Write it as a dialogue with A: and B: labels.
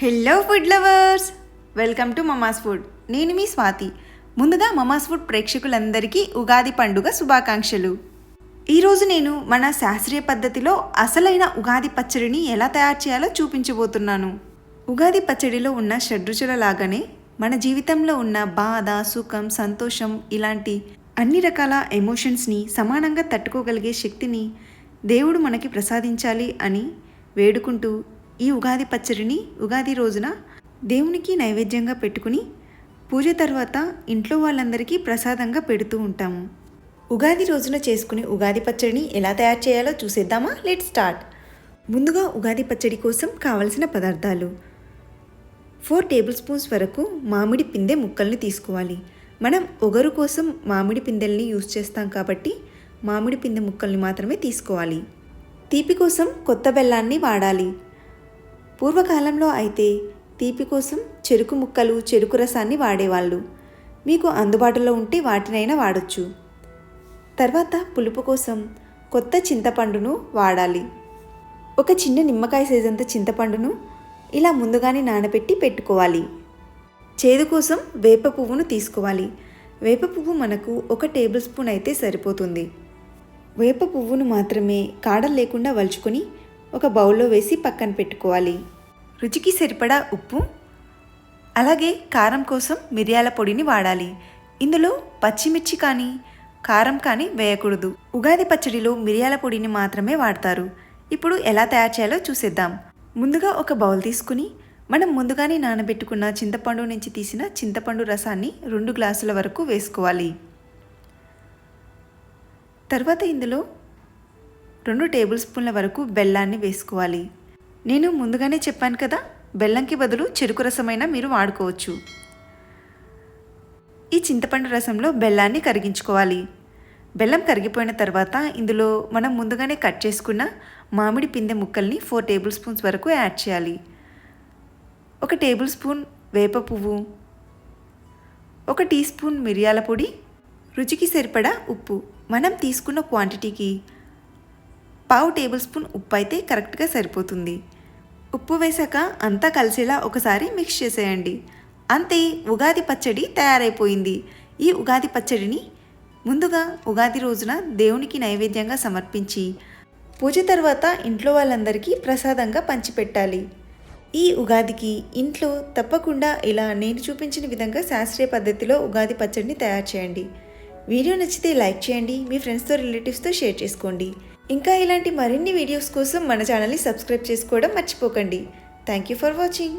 A: Hello food lovers, welcome to Mama's food. నేను మీ స్వాతి. ముందుగా Mama's food ప్రేక్షకులందరికీ ఉగాది పండుగ శుభాకాంక్షలు. ఈరోజు నేను మన శాస్త్రీయ పద్ధతిలో అసలైన ఉగాది పచ్చడిని ఎలా తయారు చేయాలో చూపించబోతున్నాను. ఉగాది పచ్చడిలో ఉన్న షడ్రుచుల లాగానే మన జీవితంలో ఉన్న బాధ, సుఖం, సంతోషం ఇలాంటి అన్ని రకాల ఎమోషన్స్ని సమానంగా తట్టుకోగలిగే శక్తిని దేవుడు మనకి ప్రసాదించాలి అని వేడుకుంటూ ఈ ఉగాది పచ్చడిని ఉగాది రోజున దేవునికి నైవేద్యంగా పెట్టుకుని పూజ తర్వాత ఇంట్లో వాళ్ళందరికీ ప్రసాదంగా పెడుతూ ఉంటాము. ఉగాది రోజున చేసుకునే ఉగాది పచ్చడిని ఎలా తయారు చేయాలో చూసేద్దామా? Let start. ముందుగా ఉగాది పచ్చడి కోసం కావలసిన పదార్థాలు: 4 టేబుల్ స్పూన్స్ వరకు మామిడి పిందె ముక్కల్ని తీసుకోవాలి. మనం ఒగరు కోసం మామిడి పిందెల్ని యూజ్ చేస్తాం కాబట్టి మామిడి పిందె ముక్కల్ని మాత్రమే తీసుకోవాలి. తీపి కోసం కొత్త బెల్లాన్ని వాడాలి. పూర్వకాలంలో అయితే తీపి కోసం చెరుకు ముక్కలు, చెరుకు రసాన్ని వాడేవాళ్ళు. మీకు అందుబాటులో ఉంటే వాటినైనా వాడొచ్చు. తర్వాత పులుపు కోసం కొత్త చింతపండును వాడాలి. ఒక చిన్న నిమ్మకాయ సైజంత చింతపండును ఇలా ముందుగానే నానబెట్టి పెట్టుకోవాలి. చేదు కోసం వేప పువ్వును తీసుకోవాలి. వేప పువ్వు మనకు 1 టేబుల్ స్పూన్ అయితే సరిపోతుంది. వేప పువ్వును మాత్రమే కాడలు లేకుండా వలుచుకొని ఒక బౌల్లో వేసి పక్కన పెట్టుకోవాలి. రుచికి సరిపడా ఉప్పు, అలాగే కారం కోసం మిరియాల పొడిని వాడాలి. ఇందులో పచ్చిమిర్చి కానీ కారం కానీ వేయకూడదు. ఉగాది పచ్చడిలో మిరియాల పొడిని మాత్రమే వాడతారు. ఇప్పుడు ఎలా తయారు చేయాలో చూసేద్దాం. ముందుగా ఒక బౌల్ తీసుకుని మనం ముందుగానే నానబెట్టుకున్న చింతపండు నుంచి తీసిన చింతపండు రసాన్ని 2 గ్లాసుల వరకు వేసుకోవాలి. తర్వాత ఇందులో 2 టేబుల్ స్పూన్ల వరకు బెల్లాన్ని వేసుకోవాలి. నేను ముందుగానే చెప్పాను కదా, బెల్లంకి బదులు చెరుకు రసమైనా మీరు వాడుకోవచ్చు. ఈ చింతపండు రసంలో బెల్లాన్ని కరిగించుకోవాలి. బెల్లం కరిగిపోయిన తర్వాత ఇందులో మనం ముందుగానే కట్ చేసుకున్న మామిడి పిందె ముక్కల్ని 4 టేబుల్ స్పూన్స్ వరకు యాడ్ చేయాలి. 1 టేబుల్ స్పూన్ వేప పువ్వు, 1 టీ స్పూన్ మిరియాల పొడి, రుచికి సరిపడా ఉప్పు. మనం తీసుకున్న క్వాంటిటీకి 1/2 టేబుల్ స్పూన్ ఉప్పు అయితే కరెక్ట్గా సరిపోతుంది. ఉప్పు వేసాక అంతా కలిసేలా ఒకసారి మిక్స్ చేసేయండి. అంతే, ఉగాది పచ్చడి తయారైపోయింది. ఈ ఉగాది పచ్చడిని ముందుగా ఉగాది రోజున దేవునికి నైవేద్యంగా సమర్పించి పూజ తర్వాత ఇంట్లో వాళ్ళందరికీ ప్రసాదంగా పంచిపెట్టాలి. ఈ ఉగాదికి ఇంట్లో తప్పకుండా ఇలా నేను చూపించిన విధంగా శాస్త్రీయ పద్ధతిలో ఉగాది పచ్చడిని తయారు చేయండి. వీడియో నచ్చితే లైక్ చేయండి, మీ ఫ్రెండ్స్తో, రిలేటివ్స్తో షేర్ చేసుకోండి. ఇంకా ఇలాంటి మరిన్ని వీడియోస్ కోసం మన ఛానల్ని సబ్స్క్రైబ్ చేసుకోవడం మర్చిపోకండి. Thank you for watching.